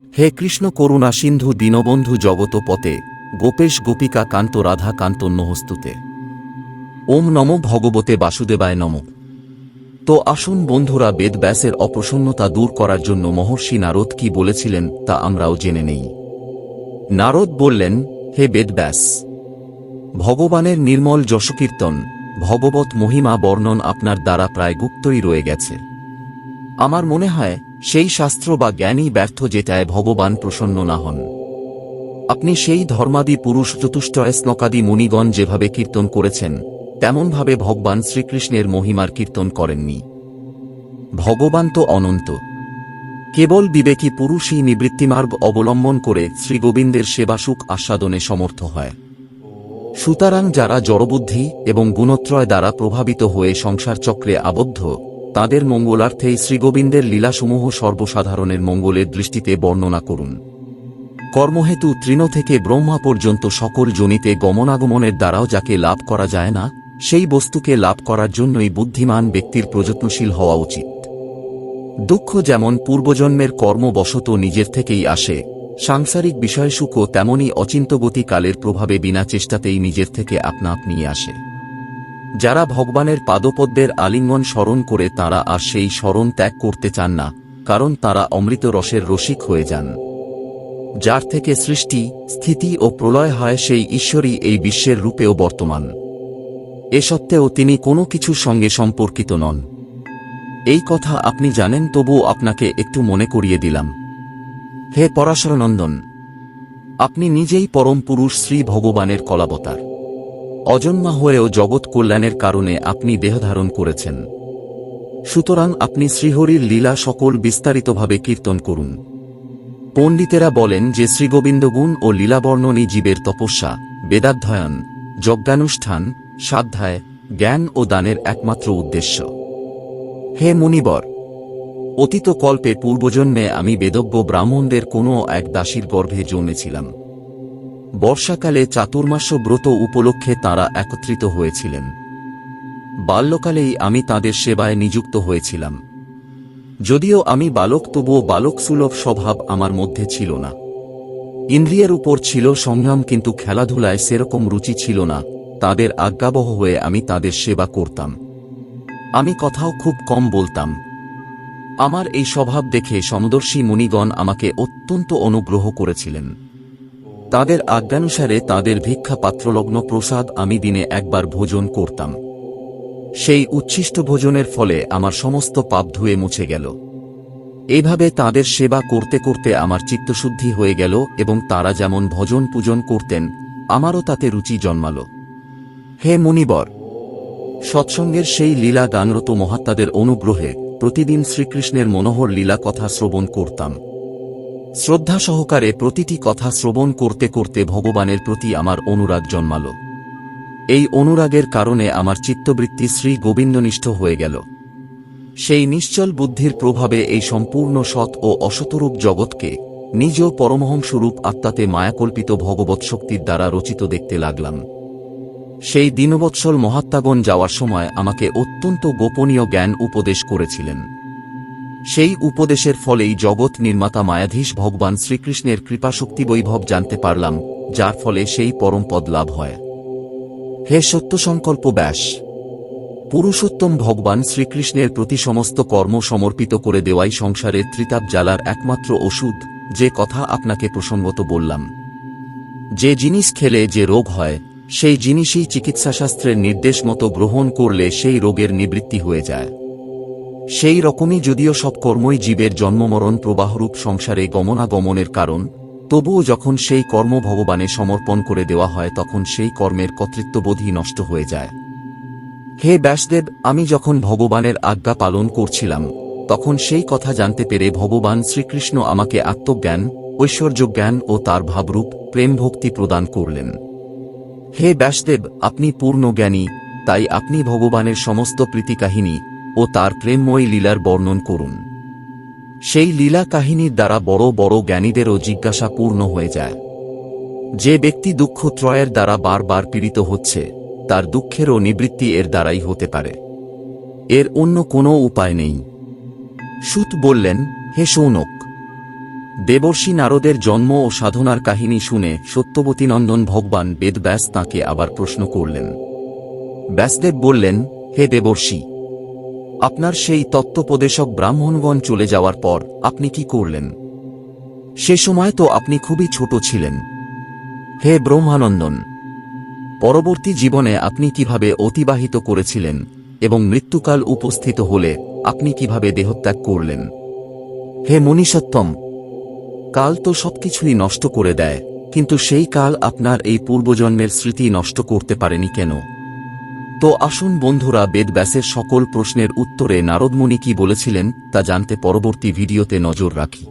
হে কৃষ্ণ করুণা সিন্ধু দীনবন্ধু জগত পতে গোপেশ গোপিকা কান্ত রাধা কান্তন্যহস্তুতে। ওম নমো ভগবতে বাসুদেবায় নমঃ। তো আসুন বন্ধুরা, বেদব্যাসের অপ্রসন্নতা দূর করার জন্য মহর্ষি নারদ কি বলেছিলেন তা আমরাও জেনে নেই। নারদ বললেন, হে বেদব্যাস, ভগবানের নির্মল যশকীর্তন, ভগবত মহিমা বর্ণন আপনার দ্বারা প্রায় গুপ্তই রয়ে গেছে। আমার মনে হয় সেই শাস্ত্র বা জ্ঞানই ব্যর্থ যেটায় ভগবান প্রসন্ন না হন। আপনি সেই ধর্মাদি পুরুষ চতুষ্টয় শ্লোকাদি মুনিগণ যেভাবে কীর্তন করেছেন তেমনভাবে ভগবান শ্রীকৃষ্ণের মহিমার কীর্তন করেননি। ভগবান তো অনন্ত। কেবল বিবেকী পুরুষই নিবৃত্তিমার্গ অবলম্বন করে শ্রীগোবিন্দের সেবাসুখ আস্বাদনে সমর্থ হয়। সুতরাং যারা জড়বুদ্ধি এবং গুণত্রয় দ্বারা প্রভাবিত হয়ে সংসার চক্রে আবদ্ধ, তাদের মঙ্গলার্থেই শ্রীগোবিন্দের লীলাসমূহ সর্বসাধারণের মঙ্গলের দৃষ্টিতে বর্ণনা করুন। কর্মহেতু তৃণ থেকে ব্রহ্মা পর্যন্ত সকল যোনিতে গমনাগমনের দ্বারাও যাকে লাভ করা যায় না, সেই বস্তুকে লাভ করার জন্যই বুদ্ধিমান ব্যক্তির প্রযত্নশীল হওয়া উচিত। দুঃখ যেমন পূর্বজন্মের কর্মবশত নিজের থেকেই আসে, সাংসারিক বিষয়সুখও তেমনি অচিন্ত্যগতি কালের প্রভাবে বিনা চেষ্টাতেই নিজের থেকে আপনা আপনি আসে। যারা ভগবানের পাদপদ্মের আলিঙ্গন স্মরণ করে তারা আর সেই স্মরণ ত্যাগ করতে চান না, কারণ তারা অমৃত রসের রসিক হয়ে যান। যার থেকে সৃষ্টি, স্থিতি ও প্রলয় হয় সেই ঈশ্বরই এই বিশ্বের রূপেও বর্তমান। এ সত্ত্বেও তিনি কোনো কিছুর সঙ্গে সম্পর্কিত নন। এই কথা আপনি জানেন, তবুও আপনাকে একটু মনে করিয়ে দিলাম। হে পরাশরনন্দন, আপনি নিজেই পরম পুরুষ শ্রী ভগবানের কলাবতার। অজন্মা হয়েও জগৎ কল্যাণের কারণে আপনি দেহধারণ করেছেন। সুতরাং আপনি শ্রীহরির লীলা সকল বিস্তারিতভাবে কীর্তন করুন। পণ্ডিতেরা বলেন যে শ্রীগোবিন্দগুণ ও লীলাবর্ণনই জীবের তপস্যা, বেদাধ্যয়ন, যজ্ঞানুষ্ঠান, স্বাধ্যায়, জ্ঞান ও দানের একমাত্র উদ্দেশ্য। হে মুনিবর, অতীত কল্পে পূর্বজন্মে আমি বেদজ্ঞ ব্রাহ্মণদের কোনো এক দাসীর গর্ভে জন্মেছিলাম। বর্ষাকালে চাতুর্মাস্য ব্রত উপলক্ষে তাঁরা একত্রিত হয়েছিলেন। বাল্যকালেই আমি তাঁদের সেবায় নিযুক্ত হয়েছিলাম। যদিও আমি বালক, তবুও বালক সুলভ স্বভাব আমার মধ্যে ছিল না। ইন্দ্রিয়ের উপর ছিল সংযম, কিন্তু খেলাধুলায় সেরকম রুচি ছিল না। তাদের আজ্ঞাবহ হয়ে আমি তাদের সেবা করতাম। আমি কথাও খুব কম বলতাম। আমার এই স্বভাব দেখে সমদর্শী মুনিগণ আমাকে অত্যন্ত অনুগ্রহ করেছিলেন। তাদের আজ্ঞানুসারে তাদের ভিক্ষা পাত্রলগ্ন প্রসাদ আমি দিনে একবার ভোজন করতাম। সেই উচ্ছিষ্ট ভোজনের ফলে আমার সমস্ত পাপ ধুয়ে মুছে গেল। এইভাবে তাদের সেবা করতে করতে আমার চিত্তশুদ্ধি হয়ে গেল এবং তারা যেমন ভজন পূজন করতেন, আমারও তাতে রুচি জন্মাল। হে মুনিবর, সৎসঙ্গের সেই লীলা গানরত মহাত্মাদের অনুগ্রহে প্রতিদিন শ্রীকৃষ্ণের মনোহর লীলা কথা শ্রবণ করতাম। শ্রদ্ধা সহকারে প্রতিটি কথা শ্রবণ করতে করতে ভগবানের প্রতি আমার অনুরাগ জন্মাল। এই অনুরাগের কারণে আমার চিত্তবৃত্তি শ্রী গোবিন্দনিষ্ঠ হয়ে গেল। সেই নিশ্চল বুদ্ধির প্রভাবে এই সম্পূর্ণ সৎ ও অসতরূপ জগৎকে নিজ পরমহংস্বরূপ আত্মাতে মায়াকল্পিত ভগবৎ শক্তির দ্বারা রচিত দেখতে লাগলাম। সেই দীনবৎসল মহাত্মাগণ যাওয়ার সময় আমাকে অত্যন্ত গোপনীয় জ্ঞান উপদেশ করেছিলেন। সেই উপদেশের ফলেই জগৎ নির্মাতা মায়াধীশ ভগবান শ্রীকৃষ্ণের কৃপাশক্তি বৈভব জানতে পারলাম, যার ফলে সেই পরমপদ লাভ হয়। হে সত্যসংকল্প ব্যাস, পুরুষোত্তম ভগবান শ্রীকৃষ্ণের প্রতি সমস্ত কর্ম সমর্পিত করে দেওয়াই সংসারের ত্রিতাপ জ্বালার একমাত্র ওষুধ, যে কথা আপনাকে প্রসঙ্গত বললাম। যে জিনিস খেলে যে রোগ হয়, সেই জিনিসই চিকিৎসাশাস্ত্রের নির্দেশ মতো গ্রহণ করলে সেই রোগের নিবৃত্তি হয়ে যায়। সেই রকমই যদিও সব কর্মই জীবের জন্মমরণ প্রবাহরূপ সংসারে গমনাগমনের কারণ, তবুও যখন সেই কর্ম ভগবানে সমর্পণ করে দেওয়া হয় তখন সেই কর্মের কর্তৃত্ববোধই নষ্ট হয়ে যায়। হে ব্যাসদেব, আমি যখন ভগবানের আজ্ঞা পালন করছিলাম তখন সেই কথা জানতে পেরে ভগবান শ্রীকৃষ্ণ আমাকে আত্মজ্ঞান, ঐশ্বর্যজ্ঞান ও তার ভাবরূপ প্রেম ভক্তি প্রদান করলেন। হে ব্যাসদেব, আপনি পূর্ণ জ্ঞানী, তাই আপনি ভগবানের সমস্ত প্রীতিকাহিনী ও তার প্রেমময়ী লীলার বর্ণন করুন। সেই লীলা কাহিনীর দ্বারা বড় বড় জ্ঞানীদেরও জিজ্ঞাসা পূর্ণ হয়ে যায়। যে ব্যক্তি দুঃখত্রয়ের দ্বারা বারবার পীড়িত হচ্ছে, তার দুঃখেরও নিবৃত্তি এর দ্বারাই হতে পারে। এর অন্য কোনো উপায় নেই। সূত বললেন, হে শৌনক, দেবর্ষি নারদের জন্ম ও সাধনার কাহিনী শুনে সত্যবতীনন্দন ভগবান বেদব্যাস তাঁকে আবার প্রশ্ন করলেন। ব্যাসদেব বললেন, হে দেবর্ষি, আপনার সেই তত্ত্বোপদেশক ব্রাহ্মণগণ চলে যাওয়ার পর আপনি কি করলেন? সে সময় তো আপনি খুবই ছোট ছিলেন। হে ব্রহ্মানন্দন, পরবর্তী জীবনে আপনি কিভাবে অতিবাহিত করেছিলেন এবং মৃত্যুকাল উপস্থিত হলে আপনি কিভাবে দেহত্যাগ করলেন? হে মনীষোত্তম, কাল তো সবকিছুই নষ্ট করে দেয়, কিন্তু সেই কাল আপনার এই পূর্বজন্মের স্মৃতি নষ্ট করতে পারেনি কেন? তো আসুন বন্ধুরা, বেদব্যাসের সকল প্রশ্নের উত্তরে নারদমুনি কি বলেছিলেন তা জানতে পরবর্তী ভিডিওতে নজর রাখি।